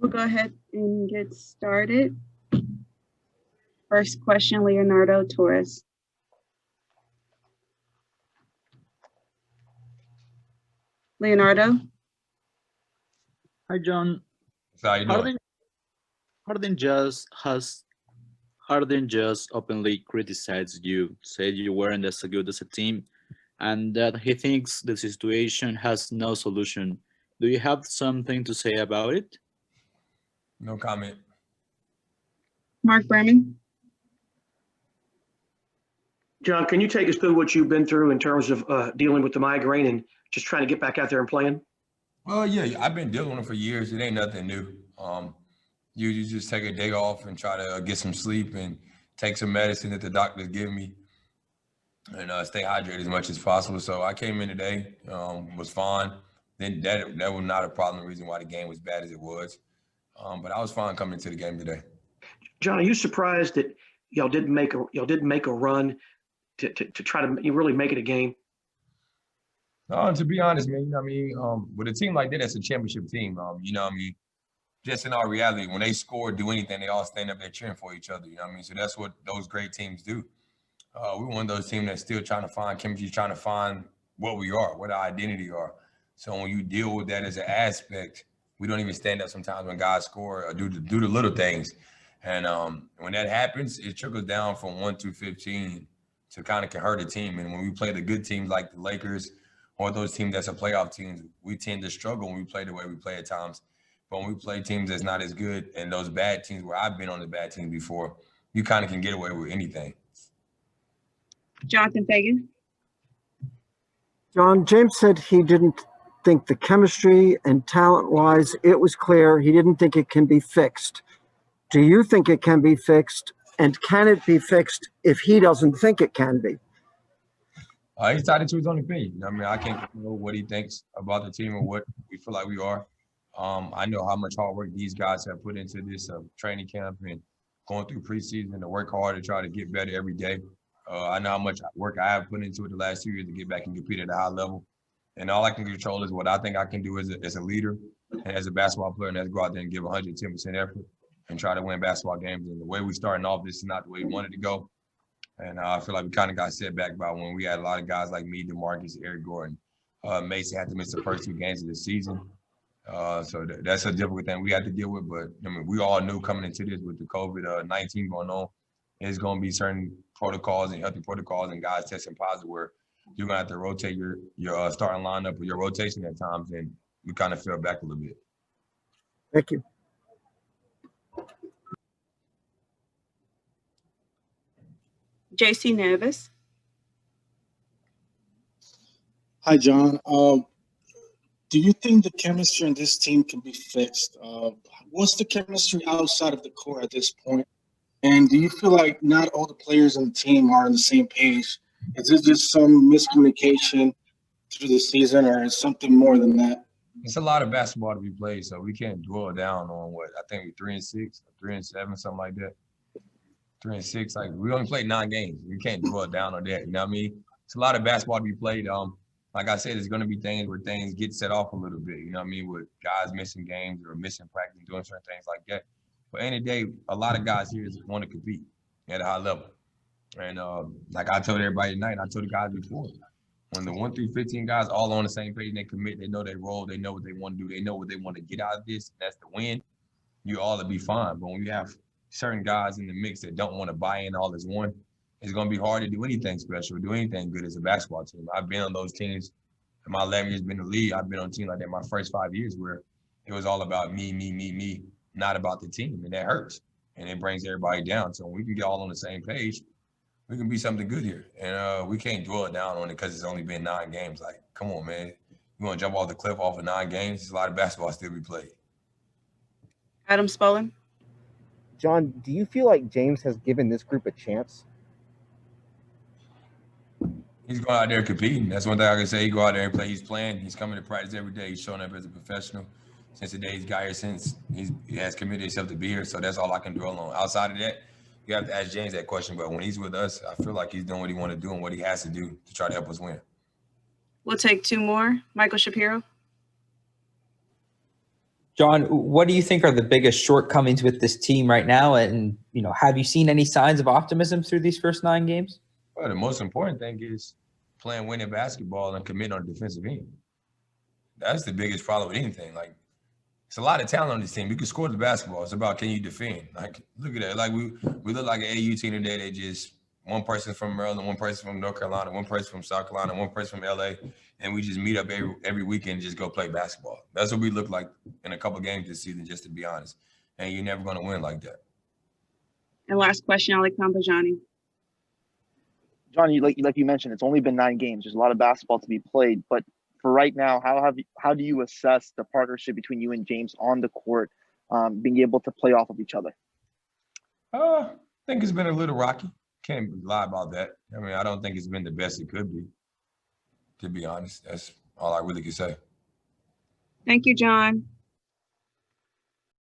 We'll go ahead and get started. First question, Leonardo Torres. Leonardo? Hi, John. So how you doing? Harden just has Harden just openly criticized you, said you weren't as good as a team, and that he thinks the situation has no solution. Do you have something to say about it? No comment. Mark Berman? John, can you take us through what you've been through in terms of dealing with the migraine and just trying to get back out there and playing? Well, yeah, I've been dealing with it for years. It ain't nothing new. You just take a day off and try to get some sleep and take some medicine that the doctors give me and stay hydrated as much as possible. So I came in today, was fine. Then that was not a problem. The reason why the game was bad as it was, but I was fine coming into the game today. John, are you surprised that y'all didn't make a run to try to really make it a game? To be honest, man, with a team like that, that's a championship team. Just in our reality, when they score, do anything, they all stand up there cheering for each other. So that's what those great teams do. We're one of those teams that's still trying to find chemistry, trying to find what we are, what our identity are. So when you deal with that as an aspect, we don't even stand up sometimes when guys score or do the little things. And when that happens, it trickles down from 1 to 15 to kind of can hurt a team. And when we play the good teams like the Lakers or those teams that's a playoff teams, we tend to struggle when we play the way we play at times. But when we play teams that's not as good and those bad teams where I've been on the bad teams before, you kind of can get away with anything. Jonathan Fagan? John, James said he didn't think the chemistry and talent-wise, it was clear he didn't think it can be fixed. Do you think it can be fixed? And can it be fixed if he doesn't think it can be? He's entitled to his own opinion. I can't know what he thinks about the team or what we feel like we are. I know how much hard work these guys have put into this training camp and going through preseason to work hard to try to get better every day. I know how much work I have put into it the last 2 years to get back and compete at a high level. And all I can control is what I think I can do as a leader and as a basketball player, and that's go out there and give 110% effort and try to win basketball games. And the way we starting off, this is not the way we wanted to go. And I feel like we kind of got set back by when we had a lot of guys like me, DeMarcus, Eric Gordon, Mason had to miss the first 2 games of the season. So that's a difficult thing we had to deal with. But we all knew coming into this with the COVID-19 going on, there's going to be certain protocols and healthy protocols and guys testing positive where you're going to have to rotate your starting lineup or your rotation at times. And we kind of fell back a little bit. Thank you. JC Nevis? Hi, John. Do you think the chemistry in this team can be fixed? What's the chemistry outside of the court at this point? And do you feel like not all the players on the team are on the same page? Is it just some miscommunication through the season, or is something more than that? It's a lot of basketball to be played, so we can't dwell down on what I think we're 3-6, 3-7, something like that. 3-6, like we only played 9 games. We can't dwell down on that. You know what I mean? It's a lot of basketball to be played. Like I said, there's going to be things where things get set off a little bit. You know what I mean? With guys missing games or missing practice, doing certain things like that. But end of the day, a lot of guys here just want to compete at a high level. And like I told everybody tonight, and I told the guys before, when the 1 through 15 guys all on the same page and they commit, they know their role, they know what they want to do, they know what they want to get out of this. That's the win. You all will be fine. But when you have certain guys in the mix that don't want to buy in all as one, it's going to be hard to do anything special, do anything good as a basketball team. I've been on those teams in my 11 years been in the league. I've been on a team like that my first 5 years where it was all about me, not about the team. And that hurts. And it brings everybody down. So when we can get all on the same page, we can be something good here. And we can't dwell down on it because it's only been 9 games. Like, come on, man. You want to jump off the cliff off of 9 games? There's a lot of basketball still be played. Adam Spolin? John, do you feel like James has given this group a chance? He's going out there competing. That's one thing I can say. He go out there and play. He's playing. He's coming to practice every day. He's showing up as a professional. Since the day he's got here, since he has committed himself to be here. So that's all I can dwell on. Outside of that, you have to ask James that question. But when he's with us, I feel like he's doing what he want to do and what he has to do to try to help us win. We'll take 2 more. Michael Shapiro? John, what do you think are the biggest shortcomings with this team right now? And, have you seen any signs of optimism through these first 9 games? Well, the most important thing is playing winning basketball and committing on the defensive end. That's the biggest problem with anything. Like, it's a lot of talent on this team. You can score the basketball. It's about, can you defend? Like, look at that. Like, we look like an AAU team today. They just one person from Maryland, one person from North Carolina, one person from South Carolina, one person from LA, and we just meet up every weekend and just go play basketball. That's what we look like in a couple games this season, just to be honest. And you're never going to win like that. And last question, Ali Kambajani. John, like you mentioned, it's only been 9 games. There's a lot of basketball to be played, but for right now, how do you assess the partnership between you and James on the court, being able to play off of each other? I think it's been a little rocky. Can't lie about that. I mean, I don't think it's been the best it could be, to be honest. That's all I really can say. Thank you, John.